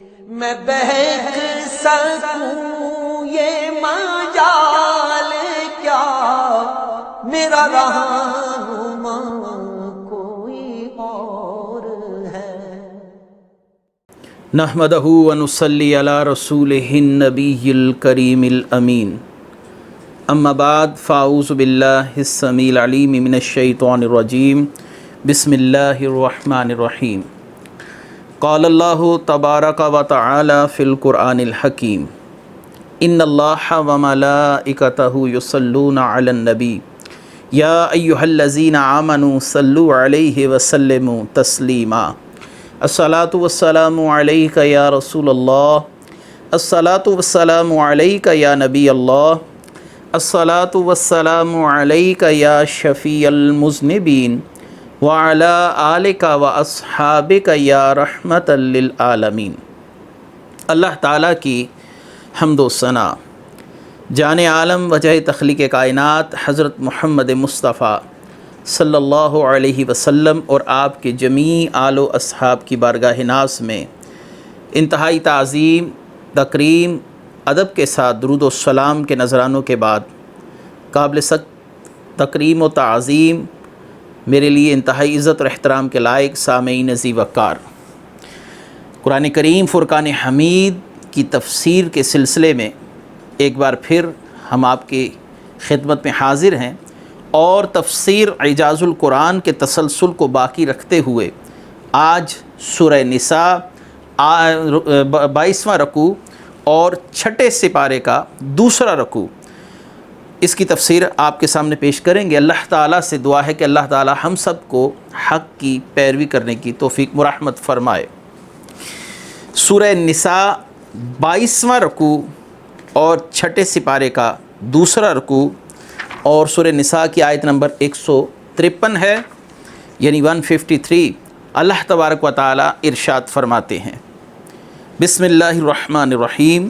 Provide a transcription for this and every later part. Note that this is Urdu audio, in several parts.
میں بہک سکوں یہ مجال کیا، میرا رہنما کوئی اور ہے۔ نحمدہ ونصلی علی رسولہ النبی الکریم الامین، اما بعد فاعوذ باللہ السمیع العلیم من الشیطان الرجیم، بسم اللہ الرحمن الرحیم۔ قال اللہ تبارک و تعالی فی القرآن الحکیم، ان اللہ وملائکتہ یصلون علی النبی یا ایہا الذین آمنوا صلوا علیہ وسلموا تسلیما۔ الصلاۃ والسلام علیک یا رسول اللہ، الصلاۃ والسلام علیک یا نبی اللہ، الصلاۃ والسلام علیک یا شفیع المذنبین وعلی آلک و اصحابک یا رحمۃ للعالمین۔ اللہ تعالیٰ کی حمد و ثنا، جان عالم وجہ تخلیق کائنات حضرت محمد مصطفیٰ صلی اللہ علیہ وسلم اور آپ کے جمیع آل و اصحاب کی بارگاہ ناز میں انتہائی تعظیم، تکریم، ادب کے ساتھ درود و سلام کے نذرانوں کے بعد قابل سخت تکریم و تعظیم، میرے لیے انتہائی عزت اور احترام کے لائق سامعین عزیز وقار، قرآن کریم فرقان حمید کی تفسیر کے سلسلے میں ایک بار پھر ہم آپ کی خدمت میں حاضر ہیں، اور تفسیر اعجاز القرآن کے تسلسل کو باقی رکھتے ہوئے آج سورہ نساء 22واں رکوع اور چھٹے سپارے کا دوسرا رکوع، اس کی تفسیر آپ کے سامنے پیش کریں گے۔ اللہ تعالیٰ سے دعا ہے کہ اللہ تعالیٰ ہم سب کو حق کی پیروی کرنے کی توفیق مرحمت فرمائے۔ سورہ نساء 22واں رکوع اور چھٹے سپارے کا دوسرا رکوع، اور سورہ نساء کی آیت نمبر 153 ہے، یعنی 153۔ اللہ تبارک و تعالیٰ ارشاد فرماتے ہیں، بسم اللہ الرحمن الرحیم،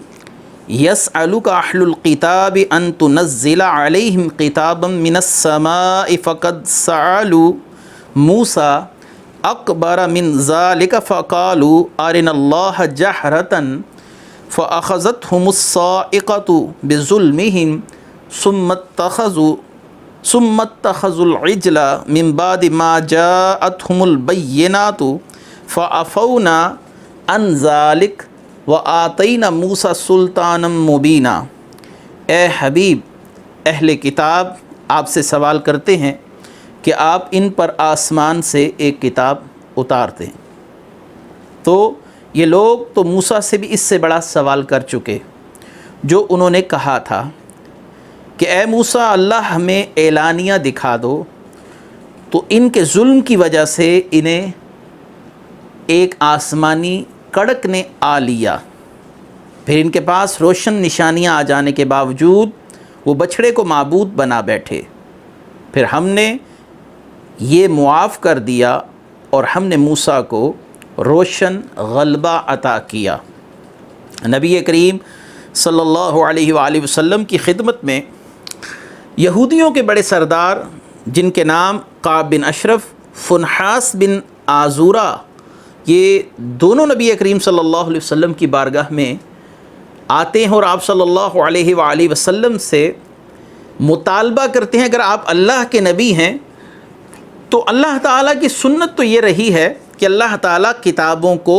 یسألک اہل الکتاب ان تنزل علیہم کتابا من السماء فقد سألوا موسیٰ اکبر من ذلک فقالوا ارنا اللہ جہرۃ فأخذتہم الصاعقۃ بظلمہم ثم اتخذوا العجل من بعد ما جاءتهم البینات فعفونا عن ذلک وآتینا موسیٰ سلطانا مبینا۔ اے حبیب، اہل کتاب آپ سے سوال کرتے ہیں کہ آپ ان پر آسمان سے ایک کتاب اتار دیں، تو یہ لوگ تو موسیٰ سے بھی اس سے بڑا سوال کر چکے، جو انہوں نے کہا تھا کہ اے موسیٰ، اللہ ہمیں اعلانیہ دکھا دو، تو ان کے ظلم کی وجہ سے انہیں ایک آسمانی کڑک نے آ لیا، پھر ان کے پاس روشن نشانیاں آ جانے کے باوجود وہ بچھڑے کو معبود بنا بیٹھے، پھر ہم نے یہ معاف کر دیا اور ہم نے موسیٰ کو روشن غلبہ عطا کیا۔ نبی کریم صلی اللہ علیہ وآلہ وسلم کی خدمت میں یہودیوں کے بڑے سردار، جن کے نام کعب بن اشرف، فنحاس بن آزورہ، یہ دونوں نبی کریم صلی اللہ علیہ وسلم کی بارگاہ میں آتے ہیں اور آپ صلی اللہ علیہ وآلہ وسلم سے مطالبہ کرتے ہیں، اگر آپ اللہ کے نبی ہیں تو اللہ تعالیٰ کی سنت تو یہ رہی ہے کہ اللہ تعالیٰ کتابوں کو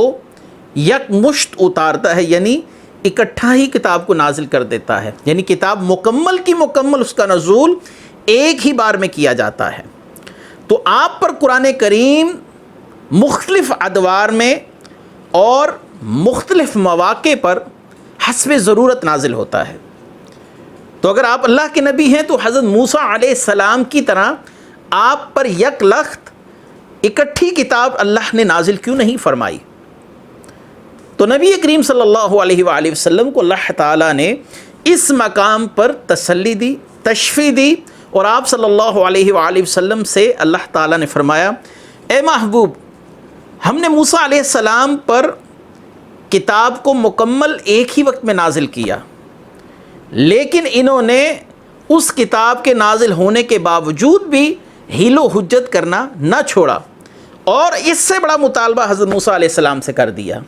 یکمشت اتارتا ہے، یعنی اکٹھا ہی کتاب کو نازل کر دیتا ہے، یعنی کتاب مکمل کی مکمل اس کا نزول ایک ہی بار میں کیا جاتا ہے۔ تو آپ پر قرآن کریم مختلف ادوار میں اور مختلف مواقع پر حسب ضرورت نازل ہوتا ہے، تو اگر آپ اللہ کے نبی ہیں تو حضرت موسیٰ علیہ السلام کی طرح آپ پر یک لخت اکٹھی کتاب اللہ نے نازل کیوں نہیں فرمائی؟ تو نبی کریم صلی اللہ علیہ وآلہ وسلم کو اللہ تعالیٰ نے اس مقام پر تسلی دی، تشفیع دی، اور آپ صلی اللہ علیہ وآلہ وسلم سے اللہ تعالیٰ نے فرمایا، اے محبوب، ہم نے موسیٰ علیہ السلام پر کتاب کو مکمل ایک ہی وقت میں نازل کیا، لیکن انہوں نے اس کتاب کے نازل ہونے کے باوجود بھی حیل و حجت کرنا نہ چھوڑا، اور اس سے بڑا مطالبہ حضرت موسیٰ علیہ السلام سے کر دیا۔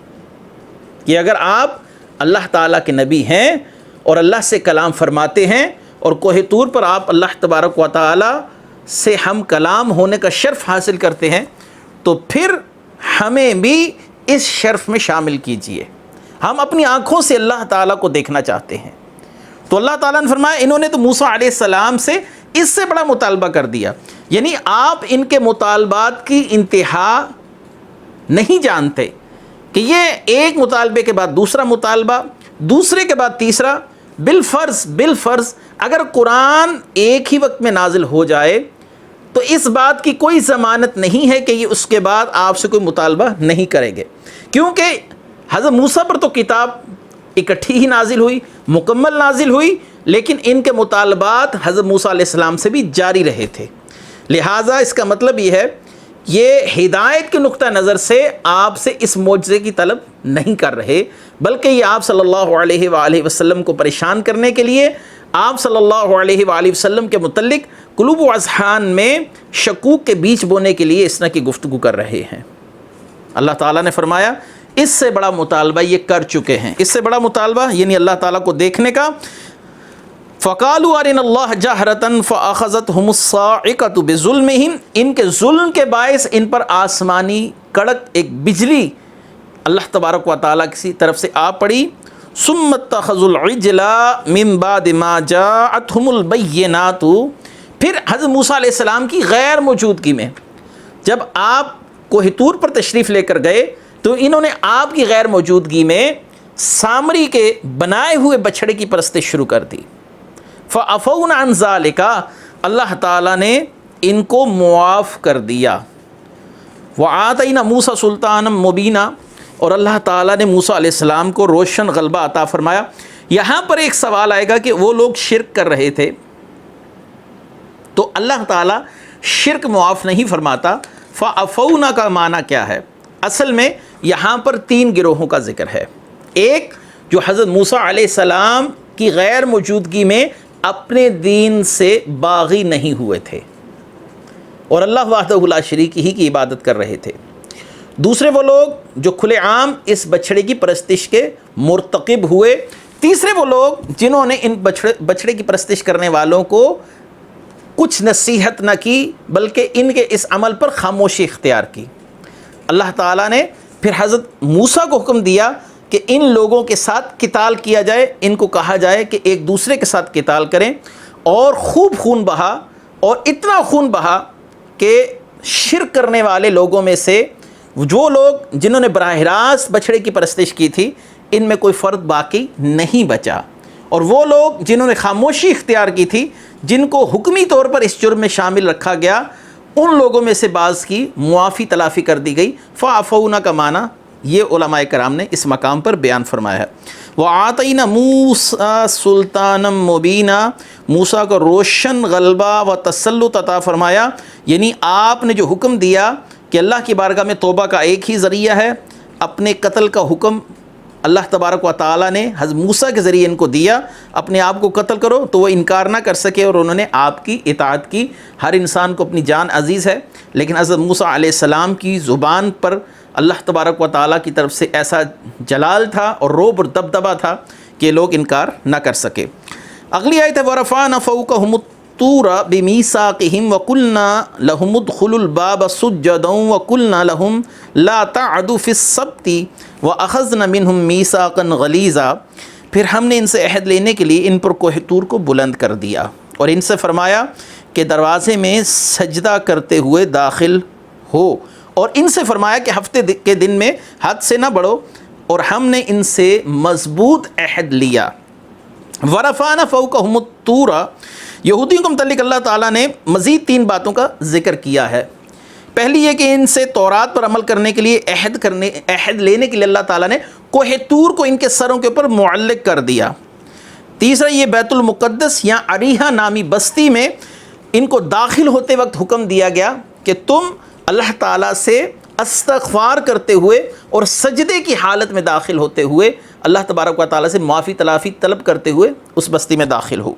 کہ اگر آپ اللہ تعالیٰ کے نبی ہیں اور اللہ سے کلام فرماتے ہیں اور کوہ طور پر آپ اللہ تبارک و تعالیٰ سے ہم کلام ہونے کا شرف حاصل کرتے ہیں تو پھر ہمیں بھی اس شرف میں شامل کیجئے. ہم اپنی آنکھوں سے اللہ تعالیٰ کو دیکھنا چاہتے ہیں. تو اللہ تعالیٰ نے فرمایا انہوں نے تو موسیٰ علیہ السلام سے اس سے بڑا مطالبہ کر دیا. یعنی آپ ان کے مطالبات کی انتہا نہیں جانتے کہ یہ ایک مطالبے کے بعد دوسرا مطالبہ، دوسرے کے بعد تیسرا. بالفرض اگر قرآن ایک ہی وقت میں نازل ہو جائے تو اس بات کی کوئی ضمانت نہیں ہے کہ یہ اس کے بعد آپ سے کوئی مطالبہ نہیں کریں گے، کیونکہ حضرت موسیٰ پر تو کتاب اکٹھی ہی نازل ہوئی، مکمل نازل ہوئی، لیکن ان کے مطالبات حضرت موسیٰ علیہ السلام سے بھی جاری رہے تھے. لہٰذا اس کا مطلب یہ ہے یہ ہدایت کے نقطہ نظر سے آپ سے اس معجزے کی طلب نہیں کر رہے، بلکہ یہ آپ صلی اللہ علیہ وآلہ وسلم کو پریشان کرنے کے لیے، آپ صلی اللہ علیہ وآلہ وسلم کے متعلق قلوب و اذہان میں شکوک کے بیج بونے کے لیے اس طرح کی گفتگو کر رہے ہیں. اللہ تعالیٰ نے فرمایا اس سے بڑا مطالبہ یہ کر چکے ہیں. اس سے بڑا مطالبہ یعنی اللہ تعالیٰ کو دیکھنے کا. فَقَالُوا أَرِنَا اللَّهَ جَهْرَةً فَأَخَذَتْهُمُ الصَّاعِقَةُ بِظُلْمِهِمْ. ان کے ظلم کے باعث ان پر آسمانی کڑک ایک بجلی اللہ تبارک و تعالیٰ کی طرف سے آ پڑی. ثُمَّ اتَّخَذُوا الْعِجْلَ مِن بَعْدِ مَا جَاءَتْهُمُ الْبَيِّنَاتُ. پھر حضرت موسیٰ علیہ السلام کی غیر موجودگی میں جب آپ کوہ طور پر تشریف لے کر گئے تو انہوں نے آپ کی غیر موجودگی میں سامری کے بنائے ہوئے بچھڑے کی پرستش شروع کر دی. فَعَفَوْنَ عَنْ ذَلِكَ. اللہ تعالیٰ نے ان کو معاف کر دیا. وَآتَيْنَا مُوسَىٰ سُلْطَانًا مُبِينًا. اور اللہ تعالیٰ نے موسیٰ علیہ السلام کو روشن غلبہ عطا فرمایا. یہاں پر ایک سوال آئے گا کہ وہ لوگ شرک کر رہے تھے تو اللہ تعالیٰ شرک معاف نہیں فرماتا. فَعَفَوْنَا کا معنی کیا ہے؟ اصل میں یہاں پر 3 گروہوں کا ذکر ہے. ایک جو حضرت موسیٰ علیہ السلام کی غیر موجودگی میں اپنے دین سے باغی نہیں ہوئے تھے اور اللہ وحدہ لا شریک ہی کی عبادت کر رہے تھے. دوسرے وہ لوگ جو کھلے عام اس بچھڑے کی پرستش کے مرتکب ہوئے. تیسرے وہ لوگ جنہوں نے ان بچھڑے کی پرستش کرنے والوں کو کچھ نصیحت نہ کی بلکہ ان کے اس عمل پر خاموشی اختیار کی. اللہ تعالیٰ نے پھر حضرت موسیٰ کو حکم دیا کہ ان لوگوں کے ساتھ قتال کیا جائے. ان کو کہا جائے کہ ایک دوسرے کے ساتھ قتال کریں اور خوب خون بہا اور اتنا خون بہا کہ شرک کرنے والے لوگوں میں سے جو لوگ جنہوں نے براہ راست بچھڑے کی پرستش کی تھی ان میں کوئی فرد باقی نہیں بچا، اور وہ لوگ جنہوں نے خاموشی اختیار کی تھی جن کو حکمی طور پر اس جرم میں شامل رکھا گیا ان لوگوں میں سے بعض کی معافی تلافی کر دی گئی. فَعَفَوْنَا کا معنی یہ علماء کرام نے اس مقام پر بیان فرمایا ہے. وَآتَيْنَا مُوسَىٰ سُلْطَانًا مُبِينًا. موسیٰ کو روشن غلبہ و تسلط عطا فرمایا. یعنی آپ نے جو حکم دیا کہ اللہ کی بارگاہ میں توبہ کا ایک ہی ذریعہ ہے، اپنے قتل کا حکم اللہ تبارک و تعالیٰ نے حضرت موسیٰ کے ذریعے ان کو دیا، اپنے آپ کو قتل کرو، تو وہ انکار نہ کر سکے اور انہوں نے آپ کی اطاعت کی. ہر انسان کو اپنی جان عزیز ہے، لیکن حضرت موسیٰ علیہ السلام کی زبان پر اللہ تبارک و تعالیٰ کی طرف سے ایسا جلال تھا اور رعب اور دبدبہ تھا کہ لوگ انکار نہ کر سکے. اگلی آیت ہے وَرَفَعْنَا فَوْقَهُمُ الطُّورَ بِمِيثَاقِهِمْ وَقُلْنَا لَهُمُ ادْخُلُوا الْبَابَ سُجَّدًا وَقُلْنَا لَهُمْ لَا تَعْدُوا فِي السَّبْتِ وَأَخَذْنَا مِنْهُمْ مِيثَاقًا غَلِيظًا. پھر ہم نے ان سے عہد لینے کے لیے ان پر کوہ طور کو بلند کر دیا اور ان سے فرمایا کہ دروازے میں سجدہ کرتے ہوئے داخل ہو، اور ان سے فرمایا کہ ہفتے کے دن میں حد سے نہ بڑھو، اور ہم نے ان سے مضبوط عہد لیا. ورفعنا فوقہم الطور. یہودیوں کو متعلق اللہ تعالیٰ نے مزید 3 باتوں کا ذکر کیا ہے. پہلی یہ کہ ان سے تورات پر عمل کرنے کے لیے عہد لینے کے لیے اللہ تعالیٰ نے کوہ طور کو ان کے سروں کے اوپر معلق کر دیا. تیسرا یہ بیت المقدس یا اریحہ نامی بستی میں ان کو داخل ہوتے وقت حکم دیا گیا کہ تم اللہ تعالیٰ سے استغفار کرتے ہوئے اور سجدے کی حالت میں داخل ہوتے ہوئے اللہ تبارک و تعالیٰ سے معافی تلافی طلب کرتے ہوئے اس بستی میں داخل ہو.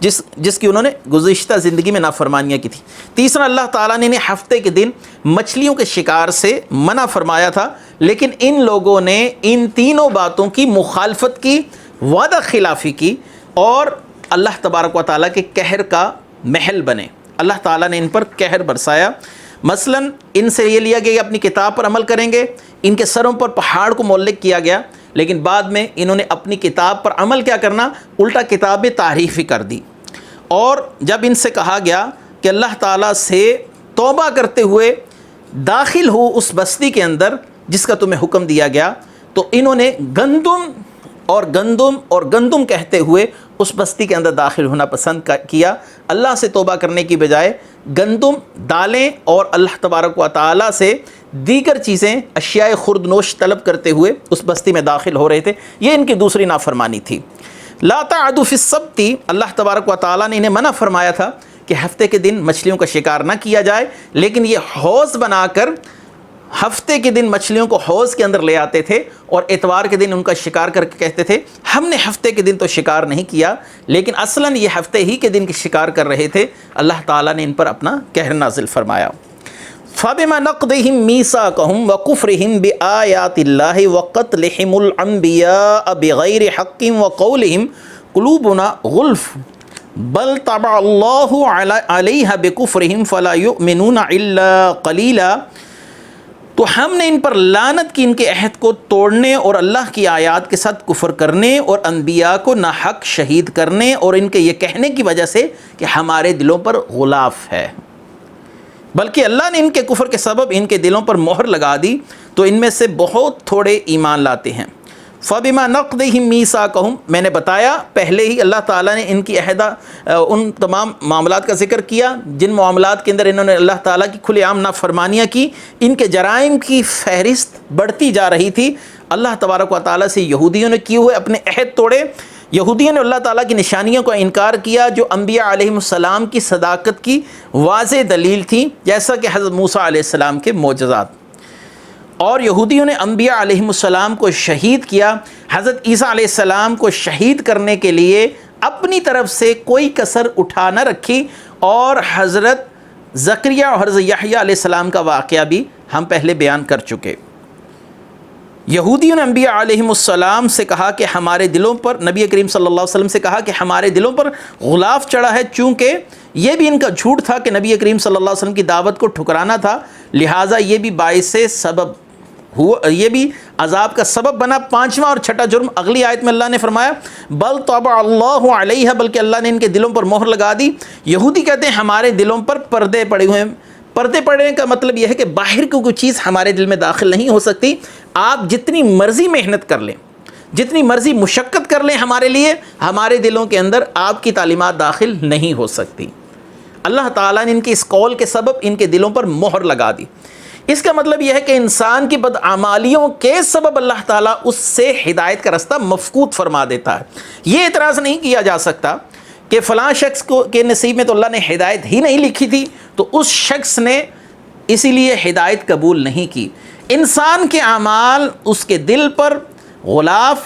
جس کی انہوں نے گزشتہ زندگی میں نافرمانیاں کی تھی۔ تیسرا، اللہ تعالیٰ نے انہیں ہفتے کے دن مچھلیوں کے شکار سے منع فرمایا تھا، لیکن ان لوگوں نے ان تینوں باتوں کی مخالفت کی، وعدہ خلافی کی اور اللہ تبارک و تعالیٰ کے قہر کا محل بنے۔ اللہ تعالیٰ نے ان پر قہر برسایا۔ مثلا ان سے یہ لیا گیا کہ اپنی کتاب پر عمل کریں گے، ان کے سروں پر پہاڑ کو معلق کیا گیا، لیکن بعد میں انہوں نے اپنی کتاب پر عمل کیا کرنا، الٹا کتاب تعریفی کر دی۔ اور جب ان سے کہا گیا کہ اللہ تعالیٰ سے توبہ کرتے ہوئے داخل ہو اس بستی کے اندر جس کا تمہیں حکم دیا گیا، تو انہوں نے گندم کہتے ہوئے اس بستی کے اندر داخل ہونا پسند کیا، اللہ سے توبہ کرنے کی بجائے گندم، دالیں اور اللہ تبارک و تعالیٰ سے دیگر چیزیں، اشیاء خوردنوش طلب کرتے ہوئے اس بستی میں داخل ہو رہے تھے۔ یہ ان کی دوسری نافرمانی تھی۔ لا تعدوا فی السبت، اللہ تبارک و تعالیٰ نے انہیں منع فرمایا تھا کہ ہفتے کے دن مچھلیوں کا شکار نہ کیا جائے، لیکن یہ حوض بنا کر ہفتے کے دن مچھلیوں کو حوض کے اندر لے آتے تھے اور اتوار کے دن ان کا شکار کر کے کہتے تھے ہم نے ہفتے کے دن تو شکار نہیں کیا، لیکن اصلاً یہ ہفتے ہی کے دن کے شکار کر رہے تھے۔ اللہ تعالیٰ نے ان پر اپنا قہر نازل فرمایا۔ فَبِمَا نَقْضِهِمْ مِيثَاقَهُمْ وَكُفْرِهِمْ بِآيَاتِ اللَّهِ وَقَتْلِهِمُ الْأَنْبِيَاءَ بِغَيْرِ حَقٍّ وَقَوْلِهِمْ قُلُوبُنَا غُلْفٌ بَلْ طَبَعَ اللَّهُ عَلَيْهَا بِكُفْرِهِمْ فَلَا يُؤْمِنُونَ إِلَّا قَلِيلًا، تو ہم نے ان پر لعنت کی ان کے عہد کو توڑنے اور اللہ کی آیات کے ساتھ کفر کرنے اور انبیاء کو ناحق شہید کرنے اور ان کے یہ کہنے کی وجہ سے کہ ہمارے دلوں پر غلاف ہے، بلکہ اللہ نے ان کے کفر کے سبب ان کے دلوں پر مہر لگا دی، تو ان میں سے بہت تھوڑے ایمان لاتے ہیں۔ فَبِمَا نَقْضِهِمْ مِيثَاقَهُمْ، میں نے بتایا پہلے ہی اللہ تعالیٰ نے ان کی ان تمام معاملات کا ذکر کیا جن معاملات کے اندر انہوں نے اللہ تعالیٰ کی کھلے عام نافرمانیاں کی، ان کے جرائم کی فہرست بڑھتی جا رہی تھی۔ اللہ تبارک و تعالیٰ سے یہودیوں نے کیے ہوئے اپنے عہد توڑے، یہودیوں نے اللہ تعالیٰ کی نشانیوں کا انکار کیا جو انبیاء علیہ السلام کی صداقت کی واضح دلیل تھی، جیسا کہ حضرت موسیٰ علیہ السلام کے معجزات، اور یہودیوں نے انبیاء علیہ السلام کو شہید کیا۔ حضرت عیسیٰ علیہ السلام کو شہید کرنے کے لیے اپنی طرف سے کوئی کسر اٹھا نہ رکھی، اور حضرت زکریا اور حضرت یحییٰ علیہ السلام کا واقعہ بھی ہم پہلے بیان کر چکے۔ یہودیوں نے انبیاء علیہ السلام سے کہا کہ ہمارے دلوں پر، نبی کریم صلی اللہ علیہ وسلم سے کہا کہ ہمارے دلوں پر غلاف چڑھا ہے، چونکہ یہ بھی ان کا جھوٹ تھا کہ نبی کریم صلی اللہ علیہ وسلم کی دعوت کو ٹھکرانا تھا، لہٰذا یہ بھی باعث سبب ہوا، یہ بھی عذاب کا سبب بنا۔ پانچواں اور چھٹا جرم اگلی آیت میں اللہ نے فرمایا بل طبع اللہ علیہ، بلکہ اللہ نے ان کے دلوں پر مہر لگا دی۔ یہودی کہتے ہیں ہمارے دلوں پر پردے پڑے ہوئے ہیں۔ پردے پڑنے کا مطلب یہ ہے کہ باہر کی کوئی چیز ہمارے دل میں داخل نہیں ہو سکتی، آپ جتنی مرضی محنت کر لیں، جتنی مرضی مشقت کر لیں ہمارے لیے، ہمارے دلوں کے اندر آپ کی تعلیمات داخل نہیں ہو سکتی۔ اللہ تعالیٰ نے ان کی اس قول کے سبب ان کے دلوں پر مہر لگا دی۔ اس کا مطلب یہ ہے کہ انسان کی بدعمالیوں کے سبب اللہ تعالیٰ اس سے ہدایت کا رستہ مفقود فرما دیتا ہے۔ یہ اعتراض نہیں کیا جا سکتا کہ فلاں شخص کے نصیب میں تو اللہ نے ہدایت ہی نہیں لکھی تھی، تو اس شخص نے اسی لیے ہدایت قبول نہیں کی۔ انسان کے اعمال اس کے دل پر غلاف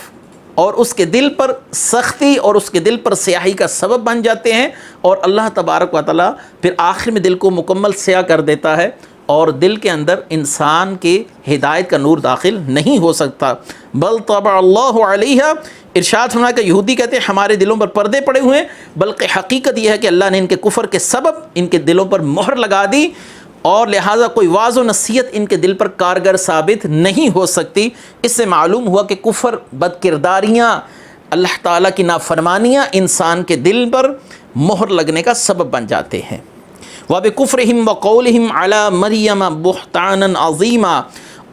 اور اس کے دل پر سختی اور اس کے دل پر سیاہی کا سبب بن جاتے ہیں، اور اللہ تبارک و تعالیٰ پھر آخر میں دل کو مکمل سیاہ کر دیتا ہے، اور دل کے اندر انسان کے ہدایت کا نور داخل نہیں ہو سکتا۔ بل طبع اللہ علیہ، ارشاد فرمایا کہ یہودی کہتے ہیں ہمارے دلوں پر پردے پڑے ہوئے ہیں، بلکہ حقیقت یہ ہے کہ اللہ نے ان کے کفر کے سبب ان کے دلوں پر مہر لگا دی، اور لہٰذا کوئی واعظ و نصیحت ان کے دل پر کارگر ثابت نہیں ہو سکتی۔ اس سے معلوم ہوا کہ کفر، بد کرداریاں، اللہ تعالیٰ کی نافرمانیاں انسان کے دل پر مہر لگنے کا سبب بن جاتے ہیں۔ وَبِكُفْرِهِمْ وَقَوْلِهِمْ عَلَى مَرْيَمَ بُهْتَانًا عَظِيمًا،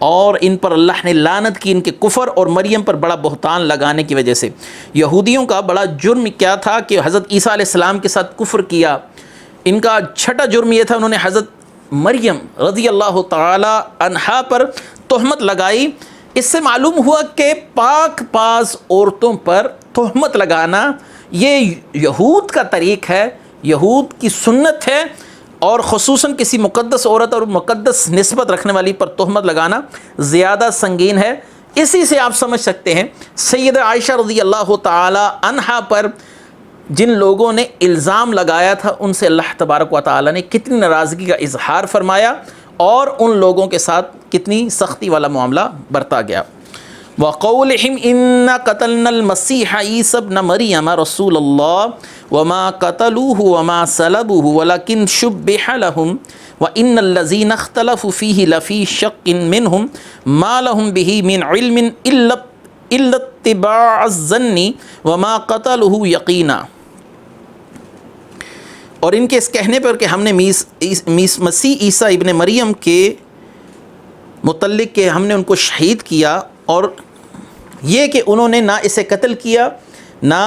اور ان پر اللہ نے لعنت کی ان کے کفر اور مریم پر بڑا بہتان لگانے کی وجہ سے۔ یہودیوں کا بڑا جرم کیا تھا کہ حضرت عیسیٰ علیہ السلام کے ساتھ کفر کیا۔ ان کا چھٹا جرم یہ تھا، انہوں نے حضرت مریم رضی اللہ تعالی عنہا پر تہمت لگائی۔ اس سے معلوم ہوا کہ پاک باز عورتوں پر تہمت لگانا یہ یہود کا طریق ہے، یہود کی سنت ہے، اور خصوصاً کسی مقدس عورت اور مقدس نسبت رکھنے والی پر تہمت لگانا زیادہ سنگین ہے۔ اسی سے آپ سمجھ سکتے ہیں سیدہ عائشہ رضی اللہ تعالی عنہا پر جن لوگوں نے الزام لگایا تھا ان سے اللہ تبارک و تعالی نے کتنی ناراضگی کا اظہار فرمایا اور ان لوگوں کے ساتھ کتنی سختی والا معاملہ برتا گیا۔ وَقَوْلِهِمْ إِنَّا قَتَلْنَا الْمَسِيحَ عِيسَى ابْنَ مَرْيَمَ رَسُولَ اللَّهِ وَمَا قَتَلُوهُ وَمَا صَلَبُوهُ وَلَكِنْ شُبِّهَ لَهُمْ وَإِنَّ الَّذِينَ اخْتَلَفُوا فِيهِ لَفِي شَقٍّ مِّنْهُمْ مَا لَهُمْ بِهِ مِنْ عِلْمٍ إِلَّا اتِّبَاعَ الظَّنِّ وَمَا قَتَلُوهُ يَقِينًا۔ اور ان کے اس کہنے پر کہ ہم نے مسیح عیسیٰ ابن مریم کے متعلق کہ ہم نے ان کو شہید کیا، اور یہ کہ انہوں نے نہ اسے قتل کیا نہ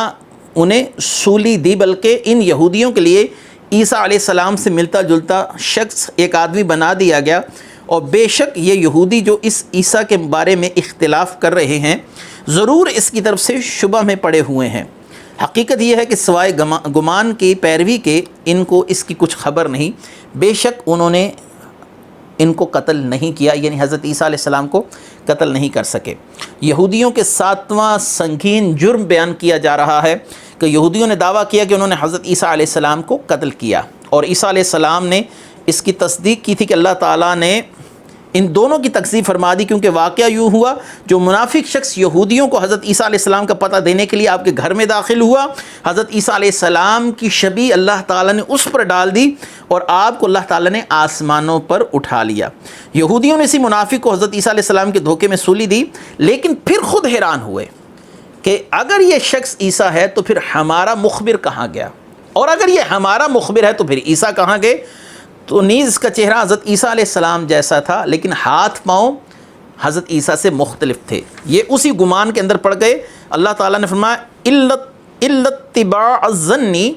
انہیں سولی دی، بلکہ ان یہودیوں کے لیے عیسیٰ علیہ السلام سے ملتا جلتا شخص ایک آدمی بنا دیا گیا، اور بے شک یہ یہودی جو اس عیسیٰ کے بارے میں اختلاف کر رہے ہیں ضرور اس کی طرف سے شبہ میں پڑے ہوئے ہیں۔ حقیقت یہ ہے کہ سوائے گمان کی پیروی کے ان کو اس کی کچھ خبر نہیں، بے شک انہوں نے ان کو قتل نہیں کیا، یعنی حضرت عیسیٰ علیہ السلام کو قتل نہیں کر سکے۔ یہودیوں کے 7واں سنگین جرم بیان کیا جا رہا ہے کہ یہودیوں نے دعویٰ کیا کہ انہوں نے حضرت عیسیٰ علیہ السلام کو قتل کیا، اور عیسیٰ علیہ السلام نے اس کی تصدیق کی تھی کہ اللہ تعالیٰ نے ان دونوں کی تکذیب فرما دی، کیونکہ واقعہ یوں ہوا جو منافق شخص یہودیوں کو حضرت عیسیٰ علیہ السلام کا پتہ دینے کے لیے آپ کے گھر میں داخل ہوا، حضرت عیسیٰ علیہ السلام کی شبیہ اللہ تعالیٰ نے اس پر ڈال دی اور آپ کو اللہ تعالیٰ نے آسمانوں پر اٹھا لیا۔ یہودیوں نے اسی منافق کو حضرت عیسیٰ علیہ السلام کے دھوکے میں سولی دی، لیکن پھر خود حیران ہوئے کہ اگر یہ شخص عیسیٰ ہے تو پھر ہمارا مخبر کہاں گیا، اور اگر یہ ہمارا مخبر ہے تو پھر عیسیٰ کہاں گئے؟ تو نیز کا چہرہ حضرت عیسیٰ علیہ السلام جیسا تھا، لیکن ہاتھ پاؤں حضرت عیسیٰ سے مختلف تھے۔ یہ اسی گمان کے اندر پڑ گئے۔ اللہ تعالیٰ نے فرمایا اِلَّا اتِّبَاعَ الظَّنِّ،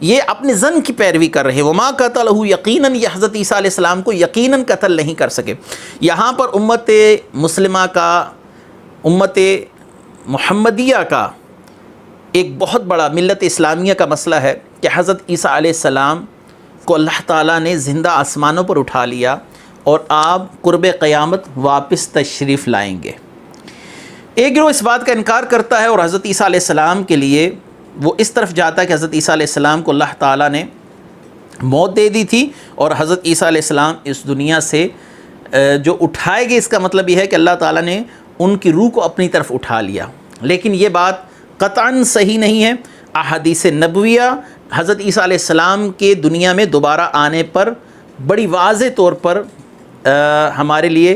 یہ اپنے ظن کی پیروی کر رہے ہیں۔ وَمَا قَتَلَهُ یقیناً، یہ حضرت عیسیٰ علیہ السلام کو یقیناً قتل نہیں کر سکے۔ یہاں پر امت مسلمہ کا، امت محمدیہ کا ایک بہت بڑا ملت اسلامیہ کا مسئلہ ہے کہ حضرت عیسیٰ علیہ السلام کو اللہ تعالیٰ نے زندہ آسمانوں پر اٹھا لیا اور آپ قرب قیامت واپس تشریف لائیں گے۔ ایک گروہ اس بات کا انکار کرتا ہے اور حضرت عیسیٰ علیہ السلام کے لیے وہ اس طرف جاتا ہے کہ حضرت عیسیٰ علیہ السلام کو اللہ تعالیٰ نے موت دے دی تھی اور حضرت عیسیٰ علیہ السلام اس دنیا سے جو اٹھائے گئے، اس کا مطلب یہ ہے کہ اللہ تعالیٰ نے ان کی روح کو اپنی طرف اٹھا لیا، لیکن یہ بات قطعاً صحیح نہیں ہے۔ احادیث نبویہ حضرت عیسیٰ علیہ السلام کے دنیا میں دوبارہ آنے پر بڑی واضح طور پر ہمارے لیے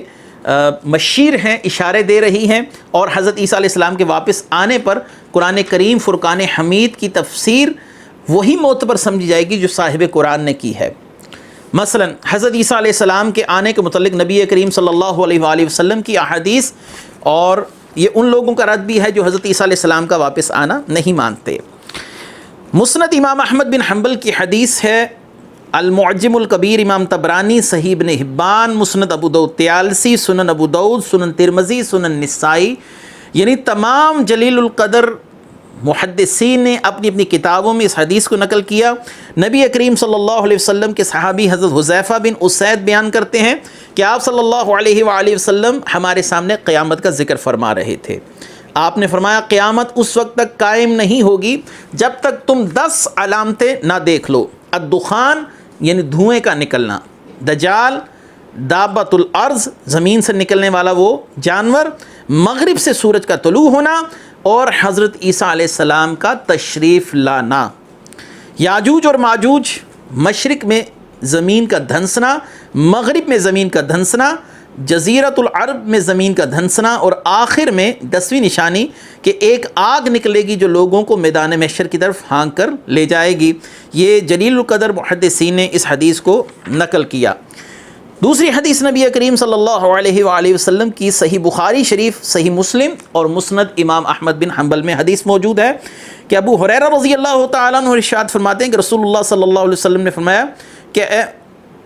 مشیر ہیں، اشارے دے رہی ہیں، اور حضرت عیسیٰ علیہ السلام کے واپس آنے پر قرآن کریم فرقان حمید کی تفسیر وہی معتبر سمجھی جائے گی جو صاحب قرآن نے کی ہے۔ مثلا حضرت عیسیٰ علیہ السلام کے آنے کے متعلق نبی کریم صلی اللہ علیہ وآلہ وسلم کی احادیث، اور یہ ان لوگوں کا رد بھی ہے جو حضرت عیسیٰ علیہ السلام کا واپس آنا نہیں مانتے۔ مسند امام احمد بن حنبل کی حدیث ہے، المعجم الکبیر امام طبرانی، صحیح ابن حبان، مسند ابو داؤد طیالسی، سنن ابو داؤد، سنن ترمذی، سنن نسائی، یعنی تمام جلیل القدر محدثین نے اپنی اپنی کتابوں میں اس حدیث کو نقل کیا۔ نبی کریم صلی اللہ علیہ وسلم کے صحابی حضرت حذیفہ بن اسید بیان کرتے ہیں کہ آپ صلی اللہ علیہ وآلہ وسلم ہمارے سامنے قیامت کا ذکر فرما رہے تھے۔ آپ نے فرمایا قیامت اس وقت تک قائم نہیں ہوگی جب تک تم 10 علامتیں نہ دیکھ لو۔ الدخان یعنی دھوئیں کا نکلنا، دجال، دابۃ الارض زمین سے نکلنے والا وہ جانور، مغرب سے سورج کا طلوع ہونا، اور حضرت عیسیٰ علیہ السلام کا تشریف لانا۔ یاجوج اور ماجوج، مشرق میں زمین کا دھنسنا، مغرب میں زمین کا دھنسنا، جزیرۃ العرب میں زمین کا دھنسنا، اور آخر میں 10ویں نشانی کہ ایک آگ نکلے گی جو لوگوں کو میدان محشر کی طرف ہانک کر لے جائے گی۔ یہ جلیل القدر محدثین نے اس حدیث کو نقل کیا۔ دوسری حدیث نبی کریم صلی اللہ علیہ وآلہ وسلم کی صحیح بخاری شریف، صحیح مسلم اور مسند امام احمد بن حنبل میں حدیث موجود ہے کہ ابو ہریرہ رضی اللہ تعالیٰ عنہ ارشاد فرماتے ہیں کہ رسول اللہ صلی اللہ علیہ وسلم نے فرمایا کہ اے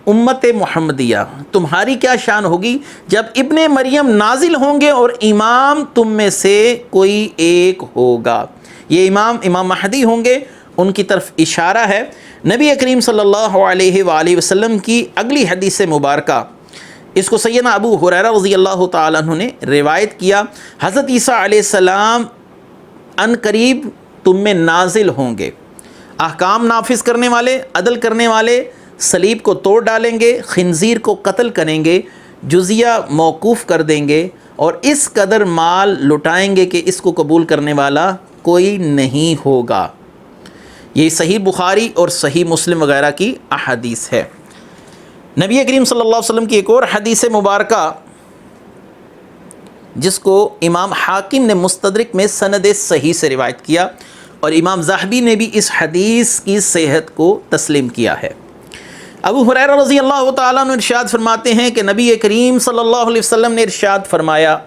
امت محمدیہ، تمہاری کیا شان ہوگی جب ابن مریم نازل ہوں گے اور امام تم میں سے کوئی ایک ہوگا۔ یہ امام مہدی ہوں گے، ان کی طرف اشارہ ہے۔ نبی کریم صلی اللہ علیہ وآلہ وسلم کی اگلی حدیث مبارکہ، اس کو سیدنا ابو ہریرہ رضی اللہ تعالیٰ عنہ نے روایت کیا، حضرت عیسیٰ علیہ السلام ان قریب تم میں نازل ہوں گے، احکام نافذ کرنے والے، عدل کرنے والے صلیب کو توڑ ڈالیں گے، خنزیر کو قتل کریں گے، جزیہ موقوف کر دیں گے، اور اس قدر مال لٹائیں گے کہ اس کو قبول کرنے والا کوئی نہیں ہوگا۔ یہ صحیح بخاری اور صحیح مسلم وغیرہ کی احادیث ہے۔ نبی کریم صلی اللہ علیہ وسلم کی ایک اور حدیث مبارکہ جس کو امام حاکم نے مستدرک میں سند صحیح سے روایت کیا، اور امام ذہبی نے بھی اس حدیث کی صحت کو تسلیم کیا ہے۔ ابو ہریرہ رضی اللہ تعالیٰ عنہ ارشاد فرماتے ہیں کہ نبی کریم صلی اللہ علیہ وسلم نے ارشاد فرمایا،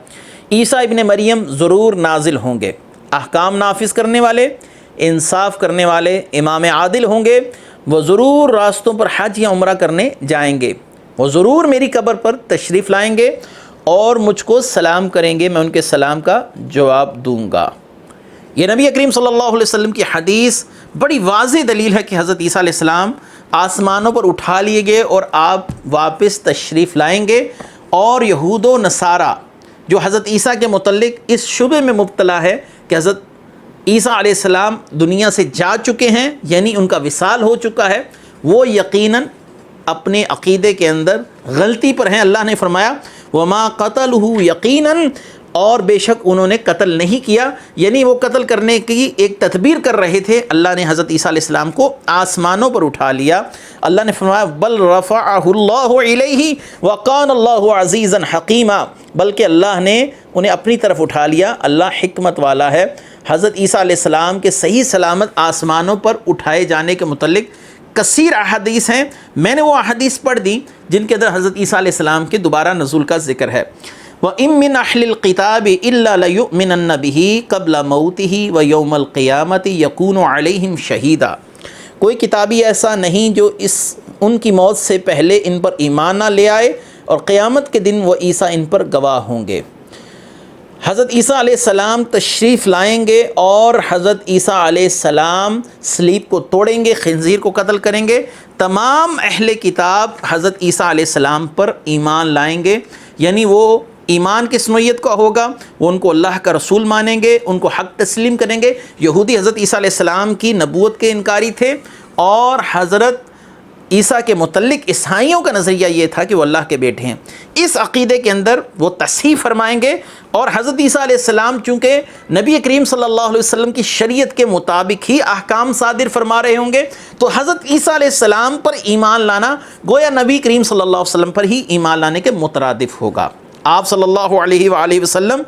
عیسیٰ ابن مریم ضرور نازل ہوں گے، احکام نافذ کرنے والے، انصاف کرنے والے، امام عادل ہوں گے، وہ ضرور راستوں پر حج یا عمرہ کرنے جائیں گے، وہ ضرور میری قبر پر تشریف لائیں گے اور مجھ کو سلام کریں گے، میں ان کے سلام کا جواب دوں گا۔ یہ نبی کریم صلی اللہ علیہ وسلم کی حدیث بڑی واضح دلیل ہے کہ حضرت عیسیٰ علیہ السلام آسمانوں پر اٹھا لیے گئے اور آپ واپس تشریف لائیں گے، اور یہود و نصارہ جو حضرت عیسیٰ کے متعلق اس شبہ میں مبتلا ہے کہ حضرت عیسیٰ علیہ السلام دنیا سے جا چکے ہیں، یعنی ان کا وصال ہو چکا ہے، وہ یقیناً اپنے عقیدے کے اندر غلطی پر ہیں۔ اللہ نے فرمایا وما قتلہ یقیناً، اور بے شک انہوں نے قتل نہیں کیا، یعنی وہ قتل کرنے کی ایک تدبیر کر رہے تھے۔ اللہ نے حضرت عیسیٰ علیہ السلام کو آسمانوں پر اٹھا لیا۔ اللہ نے فرمایا بل رفعہ اللہ الیہ وکان اللہ عزیزا حکیما، بلکہ اللہ نے انہیں اپنی طرف اٹھا لیا، اللہ حکمت والا ہے۔ حضرت عیسیٰ علیہ السلام کے صحیح سلامت آسمانوں پر اٹھائے جانے کے متعلق کثیر احادیث ہیں، میں نے وہ احادیث پڑھ دی جن کے اندر حضرت عیسیٰ علیہ السلام کے دوبارہ نزول کا ذکر ہے۔ وَإِن مِّنْ أَهْلِ الْكِتَابِ إِلَّا لَيُؤْمِنَنَّ بِهِ قَبْلَ مَوْتِهِ وَيَوْمَ الْقِيَامَةِ يَكُونُ عَلَيْهِمْ شَهِيدًا، کوئی کتابی ایسا نہیں جو ان کی موت سے پہلے ان پر ایمان نہ لے آئے، اور قیامت کے دن وہ عیسیٰ ان پر گواہ ہوں گے۔ حضرت عیسیٰ علیہ السلام تشریف لائیں گے اور حضرت عیسیٰ علیہ السلام صلیب کو توڑیں گے، خنزیر کو قتل کریں گے۔ تمام اہل کتاب حضرت عیسیٰ علیہ السلام پر ایمان لائیں گے، یعنی وہ ایمان کس نوعیت کا ہوگا؟ وہ ان کو اللہ کا رسول مانیں گے، ان کو حق تسلیم کریں گے۔ یہودی حضرت عیسیٰ علیہ السلام کی نبوت کے انکاری تھے، اور حضرت عیسیٰ کے متعلق عیسائیوں کا نظریہ یہ تھا کہ وہ اللہ کے بیٹے ہیں۔ اس عقیدے کے اندر وہ تصحیح فرمائیں گے، اور حضرت عیسیٰ علیہ السلام چونکہ نبی کریم صلی اللہ علیہ وسلم کی شریعت کے مطابق ہی احکام صادر فرما رہے ہوں گے، تو حضرت عیسیٰ علیہ السلام پر ایمان لانا گویا نبی کریم صلی اللہ علیہ وسلم پر ہی ایمان لانے کے مترادف ہوگا۔ آپ صلی اللہ علیہ وآلہ وسلم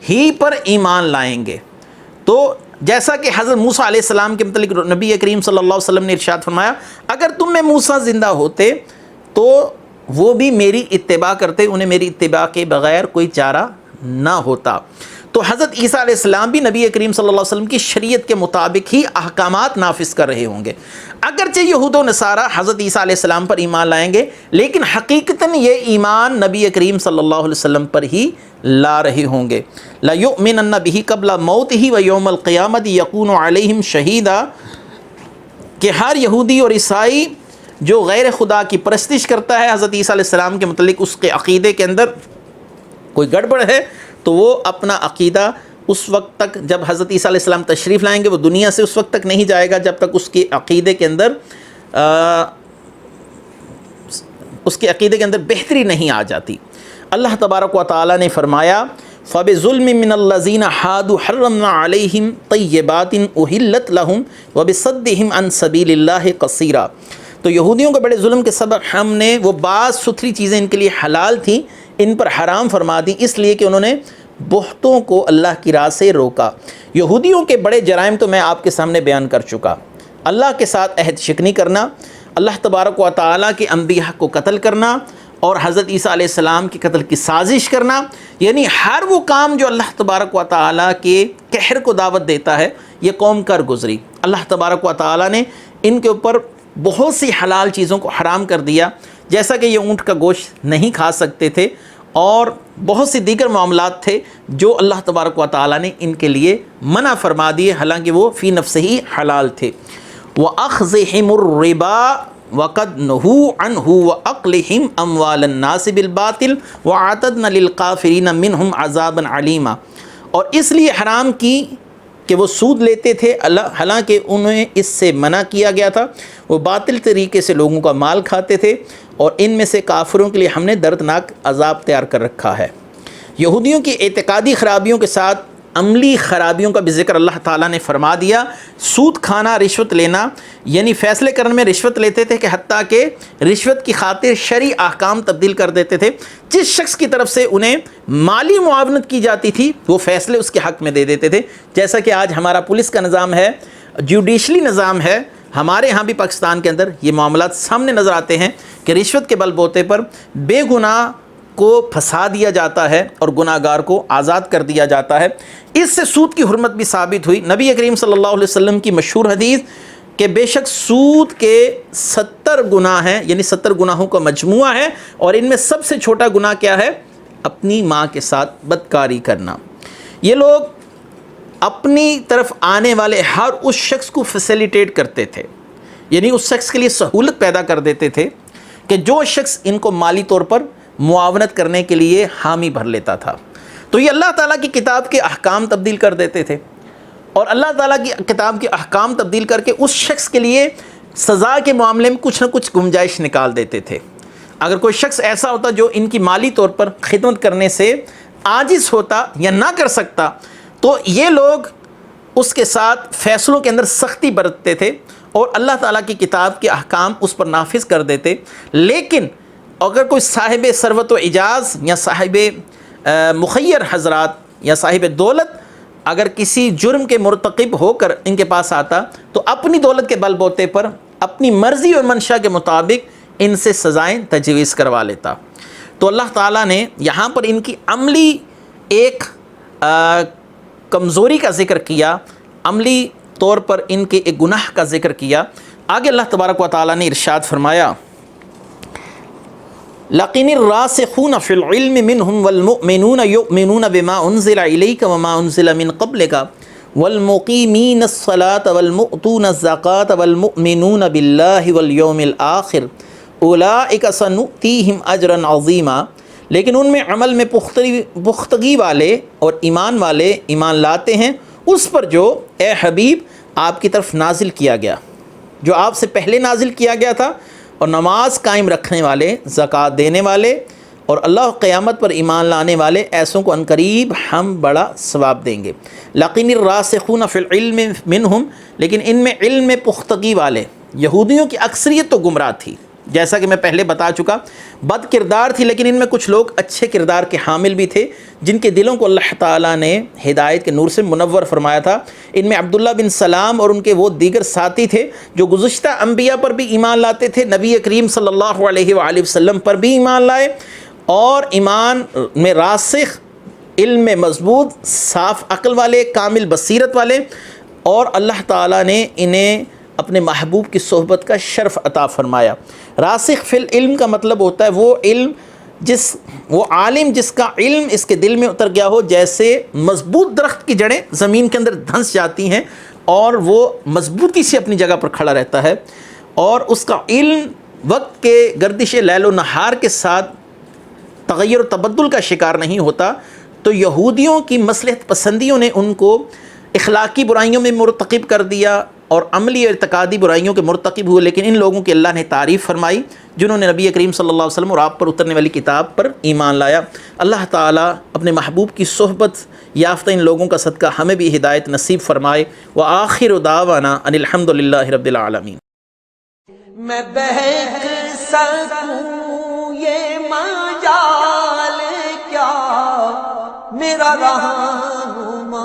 ہی پر ایمان لائیں گے۔ تو جیسا کہ حضرت موسیٰ علیہ السلام کے متعلق نبی کریم صلی اللہ علیہ وسلم نے ارشاد فرمایا، اگر تم میں موسیٰ زندہ ہوتے تو وہ بھی میری اتباع کرتے، انہیں میری اتباع کے بغیر کوئی چارہ نہ ہوتا۔ تو حضرت عیسیٰ علیہ السلام بھی نبی کریم صلی اللہ علیہ وسلم کی شریعت کے مطابق ہی احکامات نافذ کر رہے ہوں گے۔ اگرچہ یہود و نصارہ حضرت عیسیٰ علیہ السلام پر ایمان لائیں گے، لیکن حقیقتاً یہ ایمان نبی کریم صلی اللہ علیہ وسلم پر ہی لا رہے ہوں گے۔ لَيُؤْمِنَنَّ بِهِ قَبْلَ مَوْتِهِ وَيَوْمَ الْقِيَامَةِ يَكُونُ عَلَيْهِمْ شَهِيدًا، کہ ہر یہودی اور عیسائی جو غیر خدا کی پرستش کرتا ہے، حضرت عیسیٰ علیہ السلام کے متعلق اس کے عقیدے کے اندر کوئی گڑبڑ ہے، تو وہ اپنا عقیدہ اس وقت تک جب حضرت عیسیٰ علیہ السلام تشریف لائیں گے، وہ دنیا سے اس وقت تک نہیں جائے گا جب تک اس کے عقیدے کے اندر بہتری نہیں آ جاتی۔ اللہ تبارک و تعالیٰ نے فرمایا فَبِظُلْمٍ مِّنَ الَّذِينَ حَادُوا حَرَّمْنَا عَلَيْهِمْ طَيِّبَاتٍ أُحِلَّتْ لَهُمْ وَبِصَدِّهِمْ عَنْ سَبِيلِ اللَّهِ قَصِيرًا، تو یہودیوں کے بڑے ظلم کے سبب ہم نے وہ بعض ستھری چیزیں ان کے لیے حلال تھیں ان پر حرام فرما دی، اس لیے کہ انہوں نے بہتوں کو اللہ کی راہ سے روکا۔ یہودیوں کے بڑے جرائم تو میں آپ کے سامنے بیان کر چکا، اللہ کے ساتھ عہد شکنی کرنا، اللہ تبارک و تعالیٰ کے انبیاء کو قتل کرنا، اور حضرت عیسیٰ علیہ السلام کے قتل کی سازش کرنا، یعنی ہر وہ کام جو اللہ تبارک و تعالیٰ کے قہر کو دعوت دیتا ہے یہ قوم کر گزری۔ اللہ تبارک و تعالیٰ نے ان کے اوپر بہت سی حلال چیزوں کو حرام کر دیا، جیسا کہ یہ اونٹ کا گوشت نہیں کھا سکتے تھے، اور بہت سی دیگر معاملات تھے جو اللہ تبارک و تعالیٰ نے ان کے لیے منع فرما دیے، حالانکہ وہ فی نفسہ ہی حلال تھے۔ وَأَخْذِهِمُ الرِّبَا وَقَدْ نُهُوا عَنْهُ وَأَقْلِهِمْ أَمْوَالَ النَّاسِ بِالْبَاطِلِ وَأَعْتَدْنَا لِلْكَافِرِينَ مِنْهُمْ عَذَابًا عَلِيمًا، اور اس لیے حرام کی کہ وہ سود لیتے تھے، حالانکہ انہیں اس سے منع کیا گیا تھا۔ وہ باطل طریقے سے لوگوں کا مال کھاتے تھے، اور ان میں سے کافروں کے لیے ہم نے دردناک عذاب تیار کر رکھا ہے۔ یہودیوں کی اعتقادی خرابیوں کے ساتھ عملی خرابیوں کا بھی ذکر اللہ تعالیٰ نے فرما دیا۔ سود کھانا، رشوت لینا، یعنی فیصلے کرنے میں رشوت لیتے تھے کہ حتیٰ کہ رشوت کی خاطر شرعی احکام تبدیل کر دیتے تھے۔ جس شخص کی طرف سے انہیں مالی معاونت کی جاتی تھی وہ فیصلے اس کے حق میں دے دیتے تھے، جیسا کہ آج ہمارا پولیس کا نظام ہے، جوڈیشلی نظام ہے۔ ہمارے ہاں بھی پاکستان کے اندر یہ معاملات سامنے نظر آتے ہیں کہ رشوت کے بل بوتے پر بے گناہ کو پھنسا دیا جاتا ہے اور گناہ گار کو آزاد کر دیا جاتا ہے۔ اس سے سود کی حرمت بھی ثابت ہوئی۔ نبی کریم صلی اللہ علیہ وسلم کی مشہور حدیث کہ بے شک سود کے 70 گناہ ہیں، یعنی 70 گناہوں کا مجموعہ ہے، اور ان میں سب سے چھوٹا گناہ کیا ہے؟ اپنی ماں کے ساتھ بدکاری کرنا۔ یہ لوگ اپنی طرف آنے والے ہر اس شخص کو فیسیلیٹیٹ کرتے تھے، یعنی اس شخص کے لیے سہولت پیدا کر دیتے تھے کہ جو شخص ان کو مالی طور پر معاونت کرنے کے لیے حامی بھر لیتا تھا۔ تو یہ اللہ تعالیٰ کی کتاب کے احکام تبدیل کر دیتے تھے، اور اللہ تعالیٰ کی کتاب کے احکام تبدیل کر کے اس شخص کے لیے سزا کے معاملے میں کچھ نہ کچھ گنجائش نکال دیتے تھے۔ اگر کوئی شخص ایسا ہوتا جو ان کی مالی طور پر خدمت کرنے سے عاجز ہوتا یا نہ کر سکتا، تو یہ لوگ اس کے ساتھ فیصلوں کے اندر سختی برتتے تھے اور اللہ تعالیٰ کی کتاب کے احکام اس پر نافذ کر دیتے۔ لیکن اگر کوئی صاحب ثروت و اعجاز یا صاحب مخیر حضرات یا صاحب دولت اگر کسی جرم کے مرتکب ہو کر ان کے پاس آتا تو اپنی دولت کے بل بوتے پر اپنی مرضی اور منشا کے مطابق ان سے سزائیں تجویز کروا لیتا۔ تو اللہ تعالیٰ نے یہاں پر ان کی عملی ایک کمزوری کا ذکر کیا، عملی طور پر ان کے ایک گناہ کا ذکر کیا۔ آگے اللہ تبارک و تعالیٰ نے ارشاد فرمایا، لَقِنِ الرَّاسِخُونَ فِي الْعِلْمِ مِنْهُمْ وَالْمُؤْمِنُونَ يُؤْمِنُونَ بِمَا أُنزِلَ إِلَيْكَ وَمَا أُنزِلَ مِنْ قَبْلِكَ وَالْمُقِيمِينَ الصَّلَاةَ وَالْمُؤْتُونَ الزَّكَاةَ وَالْمُؤْمِنُونَ بِاللَّهِ وَالْيَوْمِ الْآخِرِ أُولَئِكَ سَنُؤْتِيهِمْ أَجْرًا عَظِيمًا۔ لیکن ان میں عمل میں پختگی والے اور ایمان والے ایمان لاتے ہیں اس پر جو اے حبیب آپ کی طرف نازل کیا گیا، جو آپ سے پہلے نازل کیا گیا تھا، اور نماز قائم رکھنے والے، زکوٰۃ دینے والے، اور اللہ قیامت پر ایمان لانے والے، ایسوں کو عنقریب ہم بڑا ثواب دیں گے۔ لَقِنِ الرَّاسِخُونَ فِي الْعِلْمِ مِنْهُمْ، لیکن ان میں علم میں پختگی والے، یہودیوں کی اکثریت تو گمراہ تھی، جیسا کہ میں پہلے بتا چکا، بد کردار تھی، لیکن ان میں کچھ لوگ اچھے کردار کے حامل بھی تھے جن کے دلوں کو اللہ تعالیٰ نے ہدایت کے نور سے منور فرمایا تھا۔ ان میں عبداللہ بن سلام اور ان کے وہ دیگر ساتھی تھے جو گزشتہ انبیاء پر بھی ایمان لاتے تھے، نبی کریم صلی اللہ علیہ وآلہ وسلم پر بھی ایمان لائے، اور ایمان میں راسخ، علم میں مضبوط، صاف عقل والے، کامل بصیرت والے، اور اللہ تعالیٰ نے انہیں اپنے محبوب کی صحبت کا شرف عطا فرمایا۔ راسخ فی العلم کا مطلب ہوتا ہے وہ عالم جس کا علم اس کے دل میں اتر گیا ہو، جیسے مضبوط درخت کی جڑیں زمین کے اندر دھنس جاتی ہیں اور وہ مضبوطی سے اپنی جگہ پر کھڑا رہتا ہے، اور اس کا علم وقت کے گردش لیل و نہار کے ساتھ تغیر و تبدل کا شکار نہیں ہوتا۔ تو یہودیوں کی مصلحت پسندیوں نے ان کو اخلاقی برائیوں میں مرتکب کر دیا اور عملی اور اعتقادی برائیوں کے مرتکب ہوئے، لیکن ان لوگوں کی اللہ نے تعریف فرمائی جنہوں نے نبی کریم صلی اللہ علیہ وسلم اور آپ پر اترنے والی کتاب پر ایمان لایا۔ اللہ تعالیٰ اپنے محبوب کی صحبت یافتہ ان لوگوں کا صدقہ ہمیں بھی ہدایت نصیب فرمائے۔ وآخر دعوانا ان الحمد للہ رب العالمین۔ میں بہک سکوں یہ مجال کیا میرا رہنما